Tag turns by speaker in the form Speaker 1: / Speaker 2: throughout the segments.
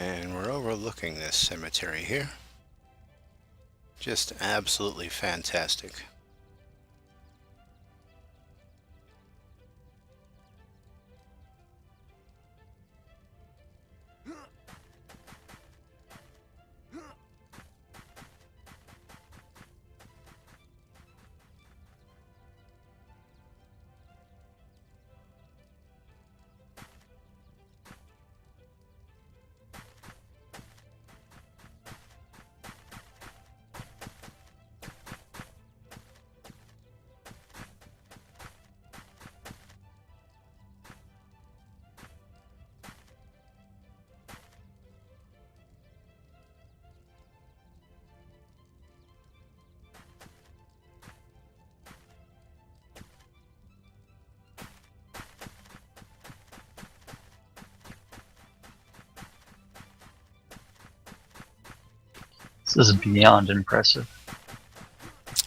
Speaker 1: And we're overlooking this cemetery here. Just absolutely fantastic.
Speaker 2: This is beyond impressive.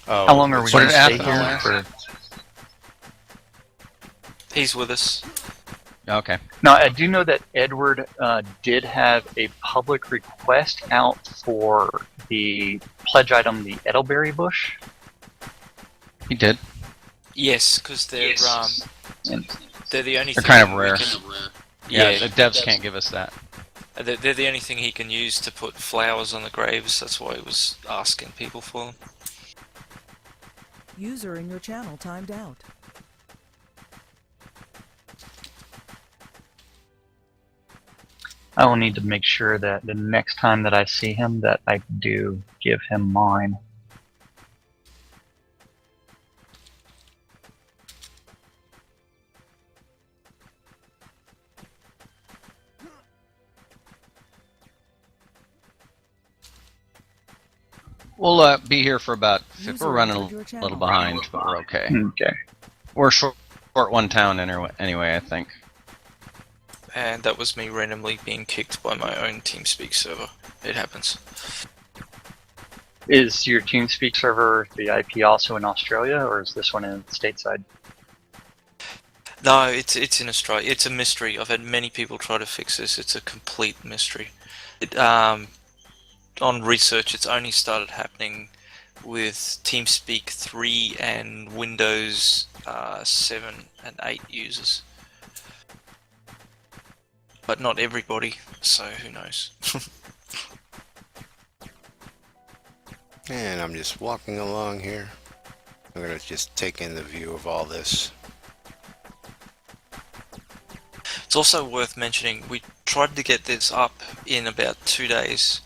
Speaker 1: Oh,
Speaker 2: How long are we
Speaker 3: What
Speaker 2: going to
Speaker 3: did
Speaker 2: stay
Speaker 3: Athena
Speaker 2: here
Speaker 3: last?
Speaker 2: for?
Speaker 4: He's with us.
Speaker 3: Okay.
Speaker 2: Now, I do know that Edward did have a public request out for the pledge item, the Edelberry bush.
Speaker 3: He did.
Speaker 4: Yes, because they're
Speaker 2: And
Speaker 4: they're the only
Speaker 3: They're
Speaker 4: thing
Speaker 3: kind of
Speaker 4: we
Speaker 3: rare.
Speaker 4: can-
Speaker 3: Yeah,
Speaker 4: yeah,
Speaker 3: the devs can't give us that.
Speaker 4: they're the only thing he can use to put flowers on the graves. That's why he was asking people for them.
Speaker 5: User in your channel timed out.
Speaker 2: I will need to make sure that the next time that I see him, that I do give him mine.
Speaker 3: We'll be here for about.
Speaker 5: User
Speaker 3: We're running
Speaker 5: entered your
Speaker 3: a
Speaker 5: channel.
Speaker 3: little behind, but we're okay.
Speaker 2: Okay.
Speaker 3: We're short one town anyway, I think.
Speaker 4: And that was me randomly being kicked by my own TeamSpeak server. It happens.
Speaker 2: Is your TeamSpeak server, the IP, also in Australia, or is this one in stateside?
Speaker 4: No, it's in Australia. It's a mystery. I've had many people try to fix this. It's a complete mystery. On research, it's only started happening with TeamSpeak 3 and Windows 7 and 8 users. But not everybody, so who knows.
Speaker 1: And I'm just walking along here. I'm gonna just take in the view of all this.
Speaker 4: It's also worth mentioning, we tried to get this up in about 2 days,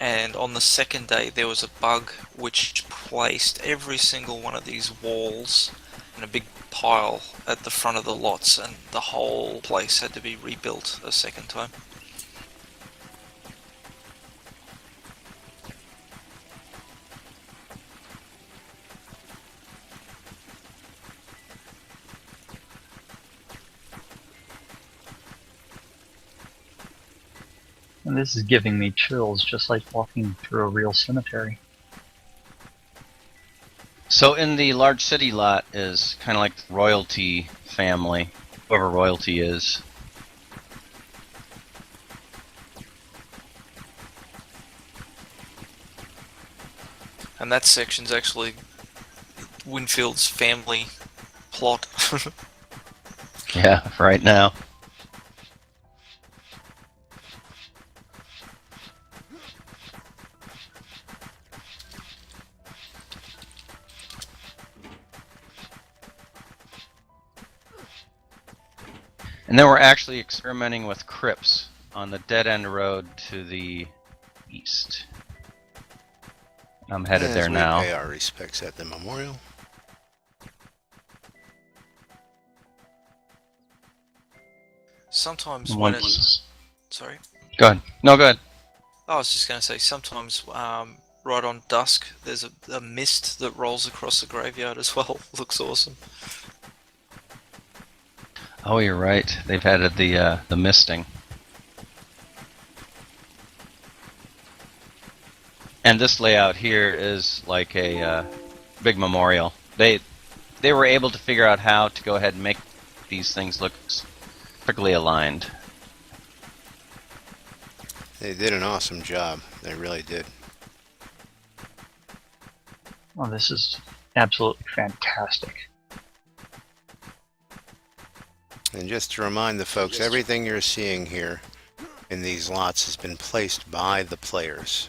Speaker 4: and on the second day there was a bug which placed every single one of these walls in a big pile at the front of the lots, and the whole place had to be rebuilt a second time.
Speaker 2: And this is giving me chills, just like walking through a real cemetery.
Speaker 3: So in the large city lot is kind of like the royalty family, whoever royalty is.
Speaker 4: And that section's actually Winfield's family plot.
Speaker 3: Yeah, right now. And then we're actually experimenting with crypts on the dead-end road to the east. I'm headed
Speaker 1: As
Speaker 3: there
Speaker 1: we
Speaker 3: now.
Speaker 1: pay our respects at the memorial.
Speaker 4: Sometimes when it's... Sorry?
Speaker 3: Go ahead. No, go ahead.
Speaker 4: I was just going to say, sometimes right on dusk there's a mist that rolls across the graveyard as well. Looks awesome.
Speaker 3: Oh, you're right. They've added the misting. And this layout here is like a big memorial. They were able to figure out how to go ahead and make these things look perfectly aligned.
Speaker 1: They did an awesome job. They really did.
Speaker 2: Oh, this is absolutely fantastic.
Speaker 1: And just to remind the folks, everything you're seeing here in these lots has been placed by the players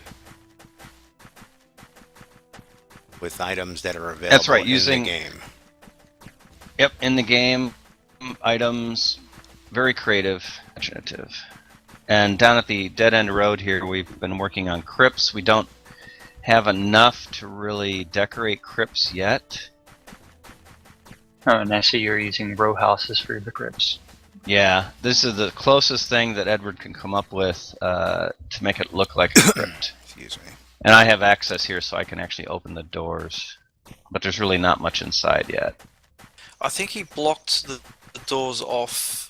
Speaker 1: with items that are available
Speaker 3: That's right,
Speaker 1: in
Speaker 3: using
Speaker 1: the game.
Speaker 3: Yep, in the game, items, very creative, imaginative. And down at the dead end road here, we've been working on crypts. We don't have enough to really decorate crypts yet.
Speaker 2: Oh, and I see you're using row houses for the crypts.
Speaker 3: Yeah, this is the closest thing that Edward can come up with to make it look like a crypt.
Speaker 1: Excuse me.
Speaker 3: And I have access here so I can actually open the doors. But there's really not much inside yet.
Speaker 4: I think he blocked the doors off.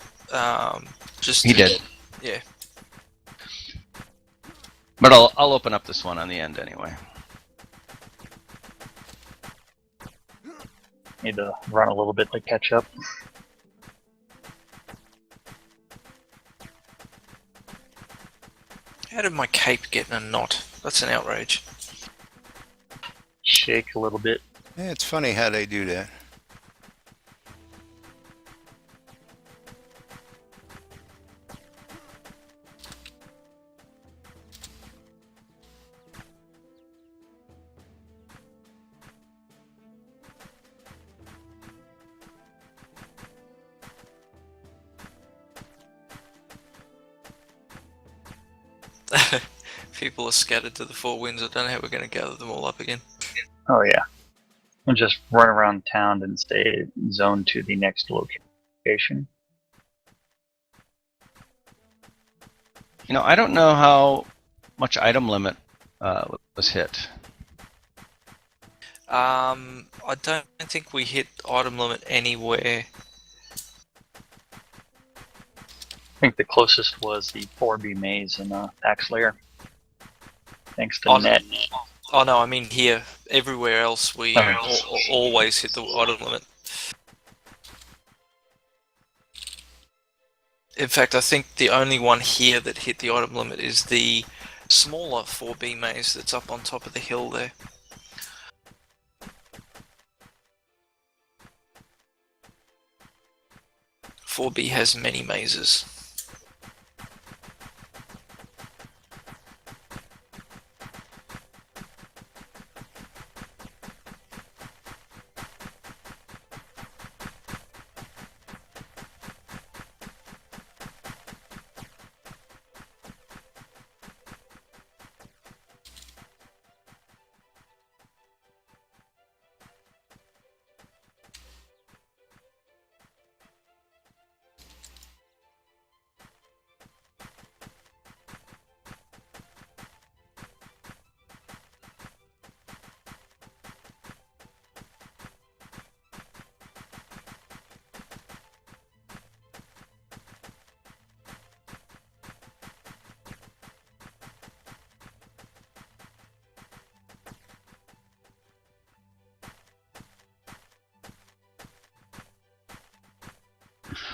Speaker 3: He did.
Speaker 4: Yeah.
Speaker 3: But I'll open up this one on the end anyway.
Speaker 2: Need to run a little bit to catch up.
Speaker 4: How did my cape get in a knot? That's an outrage.
Speaker 2: Shake a little bit.
Speaker 1: Yeah, it's funny how they do that.
Speaker 4: People are scattered to the four winds. I don't know how we're going to gather them all up again.
Speaker 2: Oh yeah. We'll just run around town and stay zoned to the next location.
Speaker 3: You know, I don't know how much item limit was hit.
Speaker 4: I don't think we hit item limit anywhere.
Speaker 2: I think the closest was the 4B maze in Pax Lair. Thanks to
Speaker 4: Oh,
Speaker 2: net.
Speaker 4: Oh no, I mean here. Everywhere else we always hit the item limit. In fact, I think the only one here that hit the item limit is the smaller 4B maze that's up on top of the hill there. Four B has many mazes.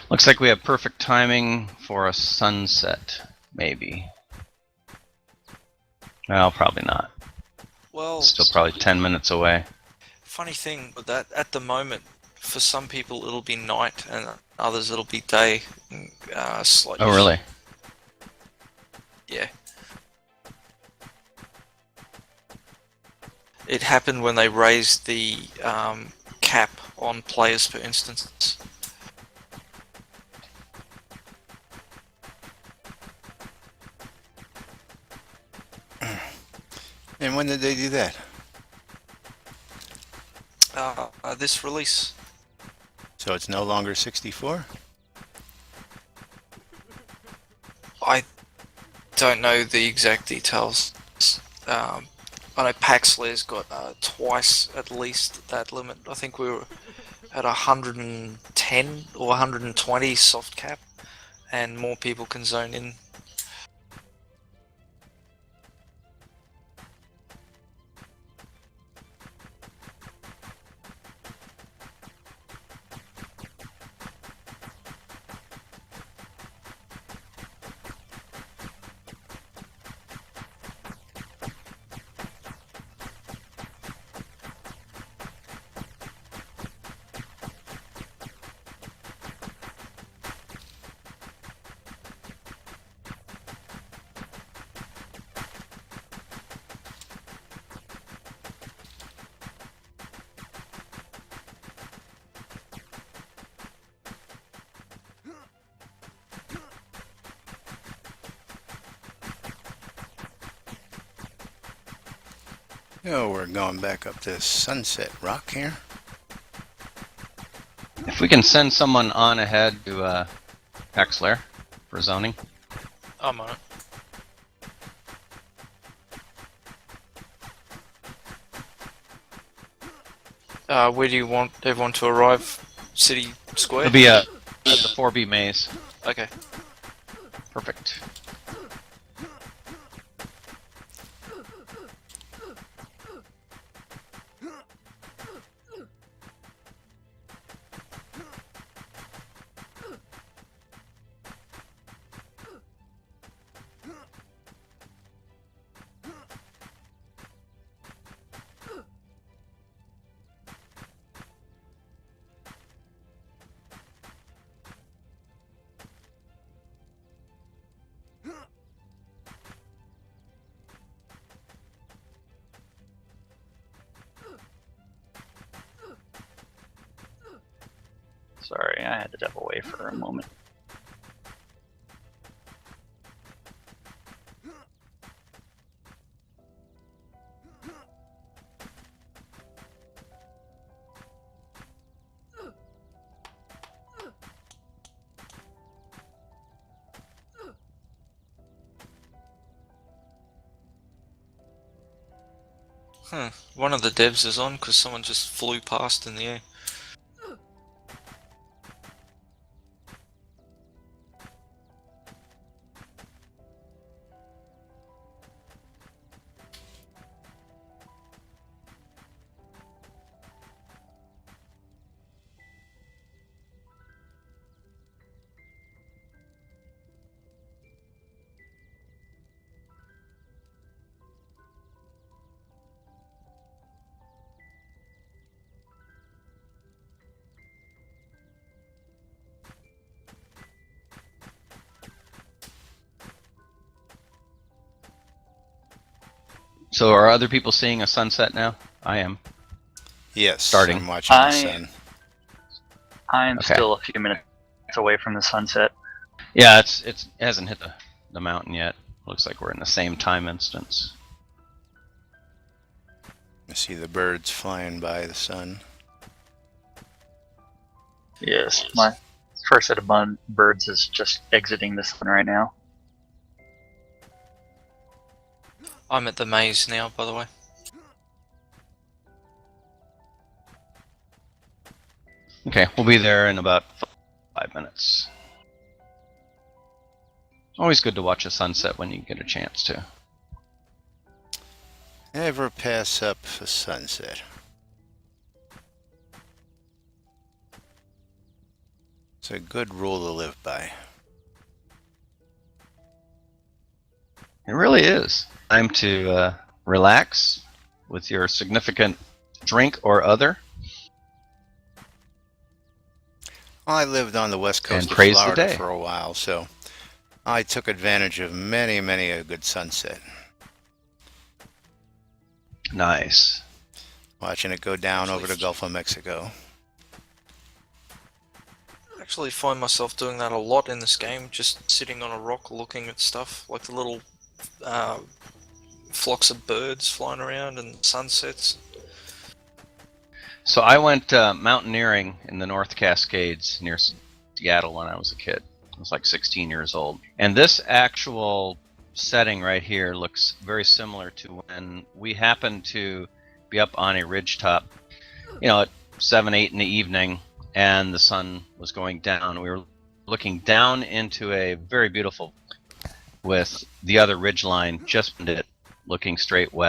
Speaker 3: Looks like we have perfect timing for a sunset, maybe. Well, probably not.
Speaker 4: Well,
Speaker 3: Still probably 10 minutes away.
Speaker 4: funny thing with that, at the moment, for some people it'll be night and others it'll be day. Slightly.
Speaker 3: Oh, really?
Speaker 4: Yeah. It happened when they raised the cap on players per instance.
Speaker 1: And when did they do that?
Speaker 4: This release.
Speaker 1: So it's no longer 64?
Speaker 4: I don't know the exact details. I know Paxlay's got twice at least that limit. I think we were at 110 or 120 soft cap, and more people can zone in.
Speaker 1: Oh, we're going back up this Sunset Rock here.
Speaker 3: If we can send someone on ahead to Hexler for zoning.
Speaker 4: I'm on it. Where do you want everyone to arrive? City Square?
Speaker 3: It'll be at the 4B maze.
Speaker 4: Okay.
Speaker 3: Perfect.
Speaker 2: Sorry, I had to step away for a moment.
Speaker 4: Huh. One of the devs is on because someone just flew past in the air.
Speaker 3: So are other people seeing a sunset now? I am.
Speaker 1: Yes,
Speaker 3: Starting.
Speaker 1: I'm watching the
Speaker 2: I-
Speaker 1: sun.
Speaker 2: I'm
Speaker 3: Okay.
Speaker 2: still a few minutes away from the sunset.
Speaker 3: Yeah, it hasn't hit the mountain yet. Looks like we're in the same time instance.
Speaker 1: I see the birds flying by the sun.
Speaker 2: Yes, my first set of birds is just exiting the sun right now.
Speaker 4: I'm at the maze now, by the way.
Speaker 3: Okay, we'll be there in about 5 minutes. Always good to watch a sunset when you get a chance to.
Speaker 1: Never pass up a sunset. It's a good rule to live by.
Speaker 3: It really is. Time to relax with your significant drink or other.
Speaker 1: Well, I lived on the west coast
Speaker 3: And
Speaker 1: of
Speaker 3: praise the
Speaker 1: Florida
Speaker 3: day.
Speaker 1: for a while, so I took advantage of many a good sunset.
Speaker 3: Nice.
Speaker 1: Watching it go down over the Gulf of Mexico.
Speaker 4: I actually find myself doing that a lot in this game, just sitting on a rock looking at stuff, like the little flocks of birds flying around and sunsets.
Speaker 3: So I went mountaineering in the North Cascades near Seattle when I was a kid. I was like 16 years old. And this actual setting right here looks very similar to when we happened to be up on a ridgetop, at 7, 8 in the evening, and the sun was going down. We were looking down into a very beautiful with the other ridge line just behind it, looking straight west.